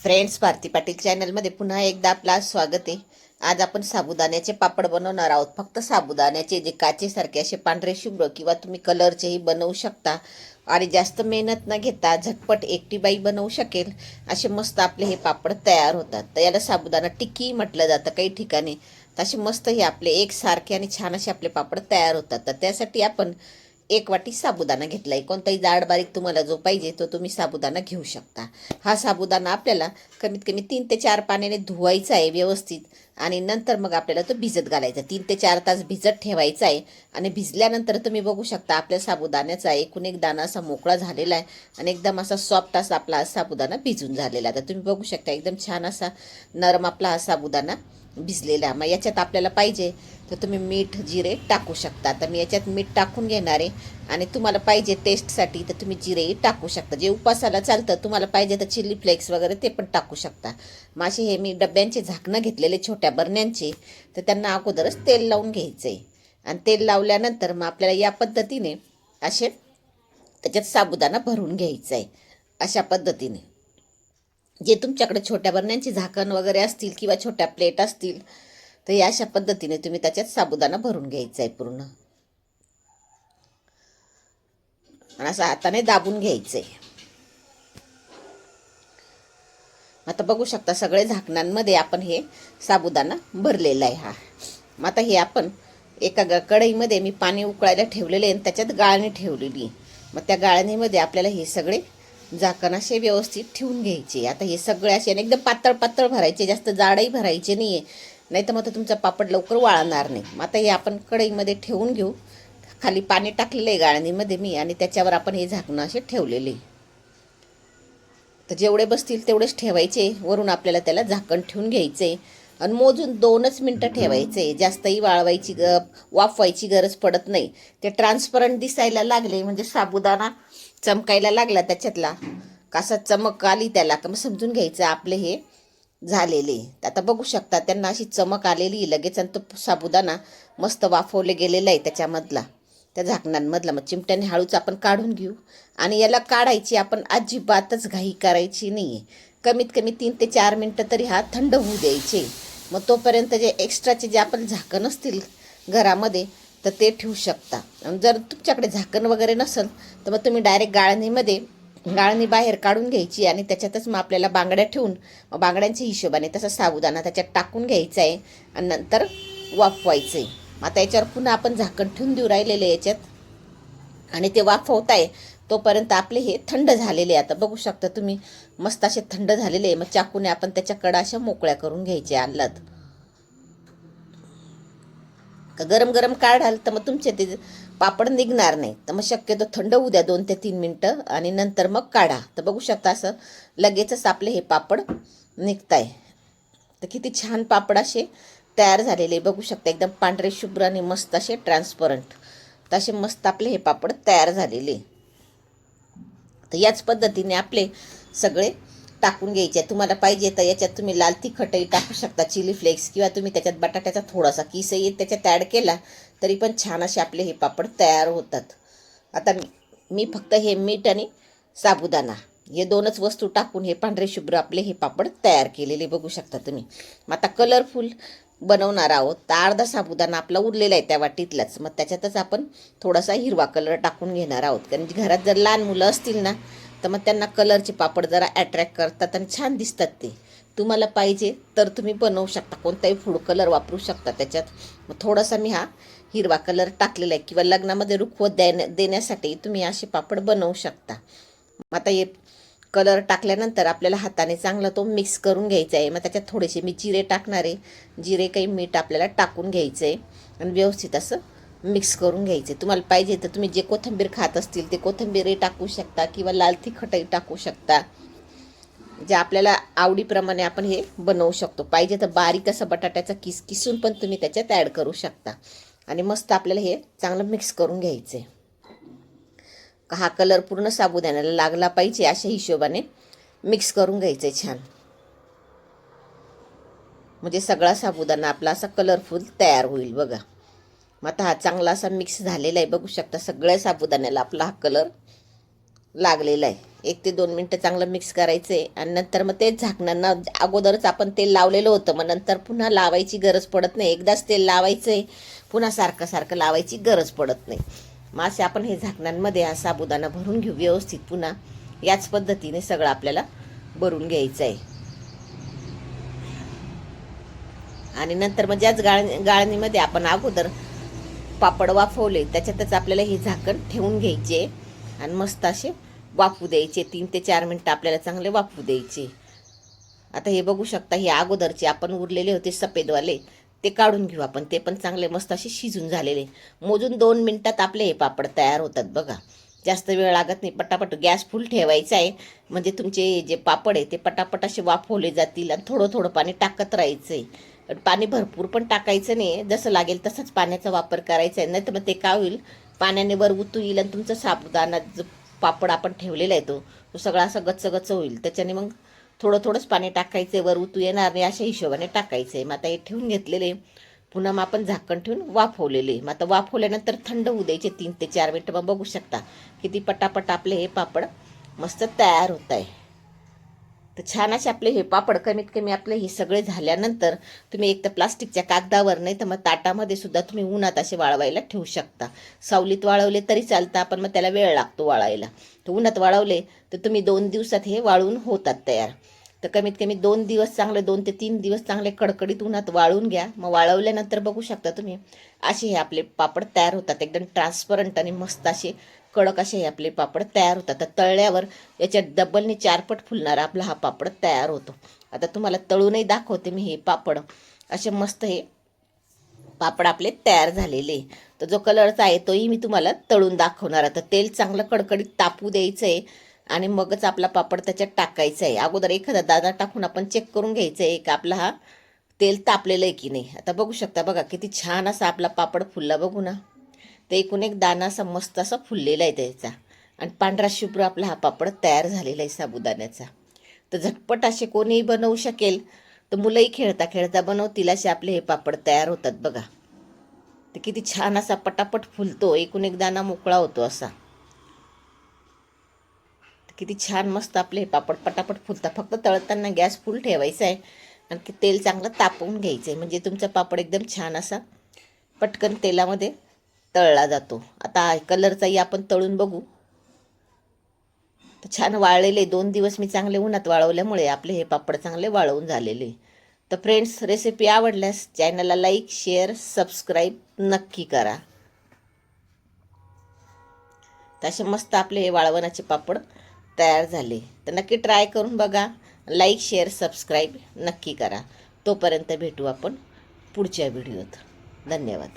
Friends, Bharti Patil चॅनलमध्ये पुन्हा एकदा आपला स्वागत आहे. आज आपण साबुदाण्याचे पापड बनवणार आहोत. फक्त साबुदाण्याचे जे काचेसारखे असे पांढरे शुभ्र किंवा तुम्ही कलरचेही बनवू शकता आणि जास्त मेहनत न घेता झटपट एकटी बाई बनवू शकेल असे मस्त आपले हे पापड तयार होतात. तर याला साबुदाणा टिक्की म्हटलं जातं काही ठिकाणी. तसे मस्त हे आपले एकसारखे आणि छान असे आपले पापड तयार होतात. तर त्यासाठी आपण 1 वाटी साबुदाणा घेतलाय. कोणताही जाड बारीक तुम्हाला जो पाहिजे तो तुम्ही साबुदाणा घेऊ शकता. हा साबुदाणा आपल्याला कमीत कमी 3 ते 4 पाण्याने धुवायचा आहे व्यवस्थित आणि नंतर मग आपल्याला तो भिजत घालायचा. 3 ते 4 तास भिजत ठेवायचा आहे आणि भिजल्यानंतर तुम्ही बघू शकता आपल्या साबुदाण्याचा एकूण एक दाणा असा मोकळा झालेला आहे आणि एकदम असा सॉफ्ट असा आपला साबुदाणा भिजून झालेला आहे. तर तुम्ही बघू शकता एकदम छान असा नरम आपला हा साबुदाणा भिजलेला. मग याच्यात आपल्याला पाहिजे तर तुम्ही मीठ जिरे टाकू शकता. तर मी याच्यात मीठ टाकून घेणार आहे आणि तुम्हाला पाहिजे टेस्टसाठी तर तुम्ही जिरेही टाकू शकता. जे उपासाला चालतं तुम्हाला पाहिजे तर चिली फ्लेक्स वगैरे ते पण टाकू शकता. मासे हे मी डब्यांचे झाकणं घेतलेले छोट्या बरण्यांचे, तर त्यांना अगोदरच तेल लावून घ्यायचं आहे आणि तेल लावल्यानंतर मग आपल्याला या पद्धतीने असे त्याच्यात साबुदाणा भरून घ्यायचा आहे. अशा पद्धतीने जे तुमच्याकडे छोट्या बरण्यांची झाकण वगैरे असतील किंवा छोट्या प्लेट असतील तर या अशा पद्धतीने तुम्ही त्याच्यात साबुदाणा भरून घ्यायचा आहे पूर्ण आणि असं हाताने दाबून घ्यायचं आहे. आता बघू शकता सगळे झाकणांमध्ये आपण हे साबुदाणा भरलेला आहे. मग आता हे आपण एका कढईमध्ये मी पाणी उकळायला ठेवलेले आणि त्याच्यात गाळणी ठेवलेली. मग त्या गाळणीमध्ये आपल्याला हे सगळे झाकण असे व्यवस्थित ठेवून घ्यायचे. आता हे सगळे असे एकदम पातळ पातळ भरायचे, जास्त जाडही भरायचे नाही आहे, नाही तर मग तुमचा पापड लवकर वाळणार नाही. मग आता हे आपण कढईमध्ये ठेवून घेऊ. खाली पाणी टाकलेलं आहे गाळणीमध्ये मी आणि त्याच्यावर आपण हे झाकणं असे ठेवलेले. तर जेवढे बसतील तेवढेच ठेवायचे. वरून आपल्याला त्याला झाकण ठेवून घ्यायचे आणि मोजून 2च मिनटं ठेवायचे. जास्तही वाफवायची गरज पडत नाही. ते ट्रान्सपरंट दिसायला लागले म्हणजे साबुदाणा चमकायला लागला त्याच्यातला, कसा चमक आली त्याला का मग समजून घ्यायचं आपले हे झालेले. आता बघू शकता त्यांना अशी चमक आलेली लगेच आणि तो साबुदाणा मस्त वाफवले गेलेला आहे त्याच्यामधला, त्या झाकणांमधला. मग चिमट्याने हळूच आपण काढून घेऊ आणि याला काढायची आपण अजिबातच घाई करायची नाही आहे. कमीत कमी 3 ते 4 मिनटं तरी हा थंड होऊ द्यायचे. मग तोपर्यंत जे एक्स्ट्राचे जे आपण झाकण असतील घरामध्ये तर ते ठेवू शकता. जर तुमच्याकडे झाकण वगैरे नसेल तर मग तुम्ही डायरेक्ट गाळणी बाहेर काढून घ्यायची आणि त्याच्यातच मग आपल्याला बांगड्या ठेवून बांगड्यांच्या हिशोबाने तसा साबुदाणा त्याच्यात टाकून घ्यायचा आहे आणि नंतर वाफवायचं आहे. आता याच्यावर पुन्हा आपण झाकण ठेवून देऊ राहिलेले याच्यात आणि ते वाफवत आहे तोपर्यंत आपले हे थंड झालेले. आता बघू शकता तुम्ही मस्त असे थंड झालेले आहे. मग चाकूने आपण त्याच्या कडा अशा मोकळ्या करून घ्यायचे. आलात का गरम गरम काढाल तर मग तुमचे ते पापड निघणार नाही. तर मग शक्यतो थंड होऊ द्या 2 ते 3 मिनटं आणि नंतर मग काढा. तर बघू शकता असं लगेचच आपले हे पापड निघत आहे. तर किती छान पापड असे तयार झालेले बघू शकता. एकदम पांढरे शुभ्र आणि मस्त असे ट्रान्सपरंट. तसे मस्त आपले हे पापड तयार झालेले. तर याच पद्धतीने आपले सगळे टाकून घ्यायचे. तुम्हाला पाहिजे तर याच्यात तुम्ही लाल तिखटही टाकू शकता, चिली फ्लेक्स, किंवा तुम्ही त्याच्यात बटाट्याचा थोडासा किसही त्याच्यात ॲड केला तरी पण छान असे आपले हे पापड तयार होतात. आता मी फक्त हे मीठ आणि साबुदाणा हे 2च वस्तू टाकून हे पांढरे शुभ्र आपले हे पापड तयार केलेले बघू शकता तुम्ही. मग आता कलरफुल बनवणार आहोत तर अर्धा साबुदाणा आपला उरलेला आहे त्या वाटीतलाच. मग त्याच्यातच आपण थोडासा हिरवा कलर टाकून घेणार आहोत. कारण घरात जर लहान मुलं असतील ना तर मग त्यांना कलरचे पापड जरा अट्रॅक्ट करतात आणि छान दिसतात ते. तुम्हाला पाहिजे तर तुम्ही बनवू शकता, कोणताही फूड कलर वापरू शकता त्याच्यात. मग थोडासा मी हा हिरवा कलर टाकलेला आहे किंवा लग्नामध्ये रुखवत देण्यासाठी तुम्ही असे पापड बनवू शकता. मग आता हे कलर टाकल्यानंतर आपल्याला हाताने चांगला तो मिक्स करून घ्यायचा आहे. मग त्याच्यात थोडेसे मी जिरे टाकणार आहे. जिरे काही मीठ आपल्याला टाकून घ्यायचं आहे आणि व्यवस्थित असं मिक्स करून घ्यायचे. तुम्हाला पाहिजे तर तुम्ही जे कोथिंबीर खात असतील ते कोथिंबीरही टाकू शकता किंवा लाल तिखटही टाकू शकता. जे आपल्याला आवडीप्रमाणे आपण हे बनवू शकतो. पाहिजे तर बारीक असं बटाट्याचा किसून पण तुम्ही त्याच्यात ॲड करू शकता. आणि मस्त आपल्याला हे चांगलं मिक्स करून घ्यायचं आहे. हा कलर पूर्ण साबुदाण्याला लागला पाहिजे अशा हिशोबाने मिक्स करून घ्यायचं आहे छान. म्हणजे सगळा साबुदाणा आपला असा कलरफुल तयार होईल बघा. मग आता हा चांगला असा मिक्स झालेला आहे बघू शकता. सगळ्या साबुदाण्याला आपला हा कलर लागलेलं आहे. 1 ते 2 मिनटं चांगलं मिक्स करायचं आहे आणि नंतर मग ते झाकणांना अगोदरच आपण तेल लावलेलं होतं, मग नंतर पुन्हा लावायची गरज पडत नाही. एकदाच तेल लावायचं आहे, पुन्हा सारखं सारखं लावायची गरज पडत नाही. मग असे आपण हे झाकणांमध्ये हा साबुदाणा भरून घेऊ व्यवस्थित. पुन्हा याच पद्धतीने सगळं आपल्याला भरून घ्यायचं आहे. आणि नंतर मग ज्याच गाळणीमध्ये आपण अगोदर पापड वाफवले त्याच्यातच आपल्याला हे झाकण ठेवून घ्यायचे आणि मस्त असे वाफू द्यायचे. 3 ते 4 मिनटं आपल्याला चांगले वाफू द्यायचे. आता हे बघू शकता, हे अगोदरचे आपण उरलेले होते सफेदवाले, ते काढून घेऊ आपण. ते पण चांगले मस्त असे शिजून झालेले. मोजून 2 मिनटात आपले हे पापड तयार होतात बघा. जास्त वेळ लागत नाही. पटापट गॅस फुल ठेवायचा आहे, म्हणजे तुमचे जे पापड आहे ते पटापट असे वाफवले जातील. आणि थोडं थोडं पाणी टाकत राहायचं आहे. पाणी भरपूर पण टाकायचं नाही, जसं लागेल तसंच पाण्याचा वापर करायचा आहे. नाही तर मग ते काय होईल, पाण्याने वर उतू येईल आणि तुमचा साबुदाणा जो पापड आपण ठेवलेला आहे तो सगळा असा गच्च गच्च होईल. त्याच्याने मग थोडं थोडंच पाणी टाकायचं आहे, वर उतू येणार नाही अशा हिशोबाने टाकायचं आहे. मग आता हे ठेवून घेतलेले, पुन्हा मग आपण झाकण ठेवून वाफवलेले. मग आता वाफवल्यानंतर थंड होऊ द्यायचे 3 ते 4 मिनटं. मग बघू शकता किती पटापट आपले हे पापड मस्त तयार होत आहे. तर छान असे आपले हे पापड कमीत कमी आपले हे सगळे झाल्यानंतर तुम्ही एक तर प्लास्टिकच्या कागदावर, नाही तर मग ताटामध्ये सुद्धा तुम्ही उन्हात असे वाळवायला ठेवू शकता. सावलीत वाळवले तरी चालतं, पण मग त्याला वेळ लागतो वाळायला. तर उन्हात वाळवले तर तुम्ही 2 दिवसात हे वाळून होतात तयार. तर कमीत कमी 2 दिवस चांगले, 2 ते 3 दिवस चांगले कडकडीत उन्हात वाळून घ्या. मग वाळवल्यानंतर बघू शकता तुम्ही असे हे आपले पापड तयार होतात. एकदम ट्रान्सपरंट आणि मस्त असे कडक असे हे आपले पापड तयार होतात. तर तळल्यावर याच्यात डबलने 4 पट फुलणारा आपला हा पापड तयार होतो. आता तुम्हाला तळूनही दाखवते मी हे पापड. असे मस्त हे पापड आपले तयार झालेले. तर जो कलरचा आहे तोही मी तुम्हाला तळून दाखवणार आहे. तर तेल चांगलं कडकडीत तापू द्यायचं आहे आणि मगच आपला पापड त्याच्यात टाकायचा आहे. अगोदर एखादा दाणा टाकून आपण चेक करून घ्यायचं आहे का आपला हा तेल तापलेलं आहे की नाही. आता बघू शकता बघा किती छान असा आपला पापड फुलला, बघू ना. तर एकूण एक दाणा असा मस्त असा फुललेला आहे त्याचा. आणि पांढरा शुभ्र आपला हा पापड तयार झालेला आहे साबुदाण्याचा. तर झटपट असे कोणीही बनवू शकेल. तर मुलंही खेळता खेळता बनवतील असे आपले हे पापड तयार होतात बघा. तर किती छान असा पटापट फुलतो, एकूण एक दाणा मोकळा होतो असा. किती छान मस्त आपले हे पापड पटापट फुलतात. फक्त तळताना गॅस फुल ठेवायचा आहे आणि तेल चांगलं तापवून घ्यायचं आहे, म्हणजे तुमचा पापड एकदम छान असा पटकन तेलामध्ये तळला जातो. आता कलरचाही आपण तळून बघू. तर छान वाळलेले 2 दिवस मी चांगले उन्हात वाळवल्यामुळे आपले हे पापड चांगले वाळवून झालेले. तर फ्रेंड्स, रेसिपी आवडल्यास चॅनलला लाईक, शेअर, सबस्क्राईब नक्की करा. तर असे मस्त आपले हे वाळवणाचे पापड तयार झाले. तर नक्की ट्राय करून बघा. लाईक, शेअर, सबस्क्राईब नक्की करा. तोपर्यंत भेटू आपण पुढच्या व्हिडिओत. धन्यवाद.